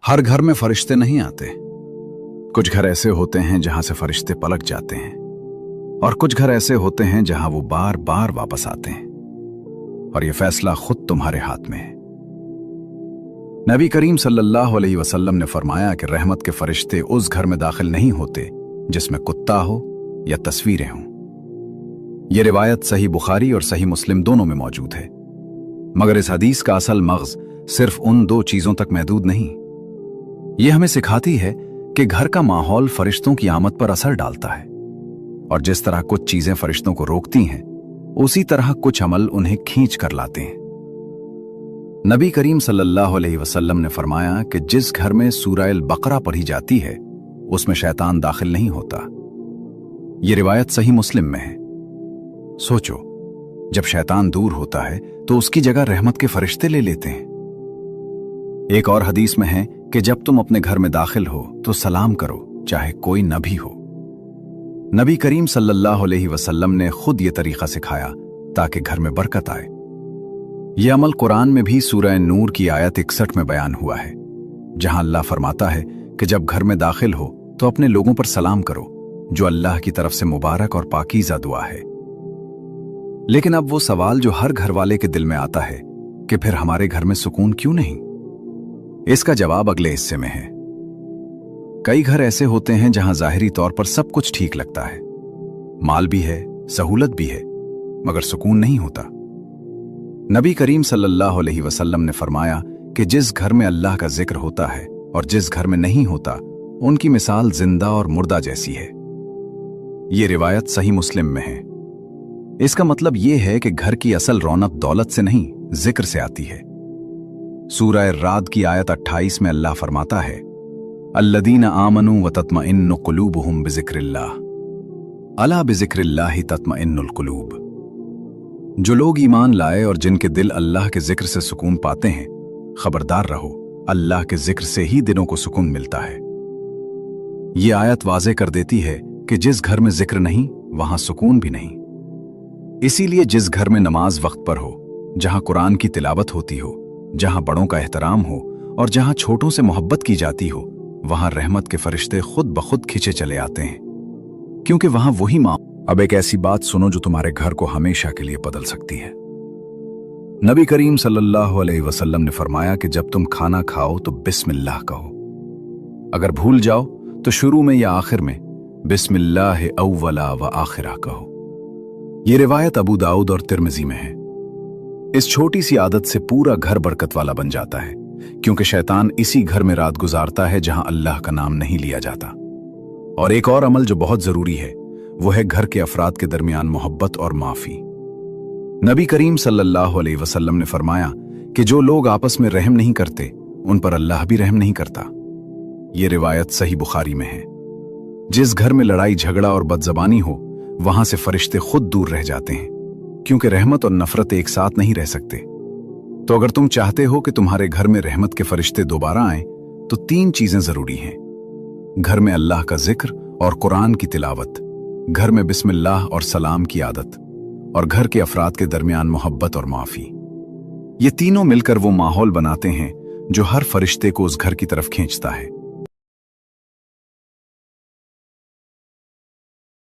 हर घर में फरिश्ते नहीं आते। कुछ घर ऐसे होते हैं जहां से फरिश्ते पलट जाते हैं और कुछ घर ऐसे होते हैं जहां वो बार बार वापस आते हैं, और ये फैसला खुद तुम्हारे हाथ में है। नबी करीम सल्लल्लाहु अलैहि वसल्लम ने फरमाया कि रहमत के फरिश्ते उस घर में दाखिल नहीं होते जिसमें कुत्ता हो या तस्वीरें हों। यह रिवायत सही बुखारी और सही मुस्लिम दोनों में मौजूद है, मगर इस हदीस का असल मग़ज़ सिर्फ उन दो चीजों तक महदूद नहीं। यह हमें सिखाती है कि घर का माहौल फरिश्तों की आमद पर असर डालता है, और जिस तरह कुछ चीजें फरिश्तों को रोकती हैं, उसी तरह कुछ अमल उन्हें खींच कर लाते हैं। नबी करीम सल्लल्लाहु अलैहि वसल्लम ने फरमाया कि जिस घर में सूरह अल बकरा पढ़ी जाती है उसमें शैतान दाखिल नहीं होता। यह रिवायत सही मुस्लिम में है। सोचो, जब शैतान दूर होता है तो उसकी जगह रहमत के फरिश्ते ले लेते हैं। एक और हदीस में है कि जब तुम अपने घर में दाखिल हो तो सलाम करो, चाहे कोई न भी हो। नबी करीम सल्लल्लाहु अलैहि वसल्लम ने खुद ये तरीका सिखाया ताकि घर में बरकत आए। यह अमल कुरान में भी सूरह नूर की आयत 61 में बयान हुआ है, जहां अल्लाह फरमाता है कि जब घर में दाखिल हो तो अपने लोगों पर सलाम करो, जो अल्लाह की तरफ से मुबारक और पाकीज़ा दुआ है। लेकिन अब वो सवाल जो हर घर वाले के दिल में आता है कि फिर हमारे घर में सुकून क्यों नहीं? इसका जवाब अगले हिस्से में है। कई घर ऐसे होते हैं जहां जाहिरी तौर पर सब कुछ ठीक लगता है, माल भी है, सहूलत भी है, मगर सुकून नहीं होता। नबी करीम सल्लल्लाहु अलैहि वसल्लम ने फरमाया कि जिस घर में अल्लाह का जिक्र होता है और जिस घर में नहीं होता, उनकी मिसाल जिंदा और मुर्दा जैसी है। ये रिवायत सही मुस्लिम में है। इसका मतलब यह है कि घर की असल रौनक दौलत से नहीं, जिक्र से आती है। सूरह राद की आयत 28 में अल्लाह फरमाता है, अल्लदीना आमनू व तत्मइन्नु कुलूबुहुम बिज़िक्रिल्लाह, अला बिज़िक्रिल्लाहि तत्मइन्नुल कुलूब। जो लोग ईमान लाए और जिनके दिल अल्लाह के जिक्र से सुकून पाते हैं, खबरदार रहो, अल्लाह के जिक्र से ही दिलों को सुकून मिलता है। ये आयत वाज़े कर देती है कि जिस घर में जिक्र नहीं, वहां सुकून भी नहीं। इसीलिए जिस घर में नमाज वक्त पर हो, जहां कुरान की तिलावत होती हो, जहां बड़ों का एहतराम हो और जहां छोटों से मोहब्बत की जाती हो, वहां रहमत के फरिश्ते खुद ब खुद खिंचे चले आते हैं, क्योंकि वहां वही माँ। अब एक ऐसी बात सुनो जो तुम्हारे घर को हमेशा के लिए बदल सकती है। नबी करीम सल्लल्लाहु अलैहि वसल्लम ने फरमाया कि जब तुम खाना खाओ तो बिस्मिल्लाह कहो। अगर भूल जाओ तो शुरू में या आखिर में बिस्मिल्लाह अव्वला व आखिरा कहो। यह रिवायत अबू दाऊद और तिर्मिज़ी में है। इस छोटी सी आदत से पूरा घर बरकत वाला बन जाता है, क्योंकि शैतान इसी घर में रात गुजारता है जहां अल्लाह का नाम नहीं लिया जाता। और एक और अमल जो बहुत जरूरी है, वो है घर के अफराद के दरमियान मोहब्बत और माफी। नबी करीम सल्लल्लाहु अलैहि वसल्लम ने फरमाया कि जो लोग आपस में रहम नहीं करते, उन पर अल्लाह भी रहम नहीं करता। यह रिवायत सही बुखारी में है। जिस घर में लड़ाई झगड़ा और बदजबानी हो, वहां से फरिश्ते खुद दूर रह जाते हैं, क्योंकि रहमत और नफरत एक साथ नहीं रह सकते। तो अगर तुम चाहते हो कि तुम्हारे घर में रहमत के फरिश्ते दोबारा आएं, तो 3 चीजें जरूरी हैं। घर में अल्लाह का जिक्र और कुरान की तिलावत, घर में बिस्मिल्लाह और सलाम की आदत, और घर के अफराद के दरमियान मोहब्बत और माफी। ये तीनों मिलकर वो माहौल बनाते हैं जो हर फरिश्ते को उस घर की तरफ खींचता है।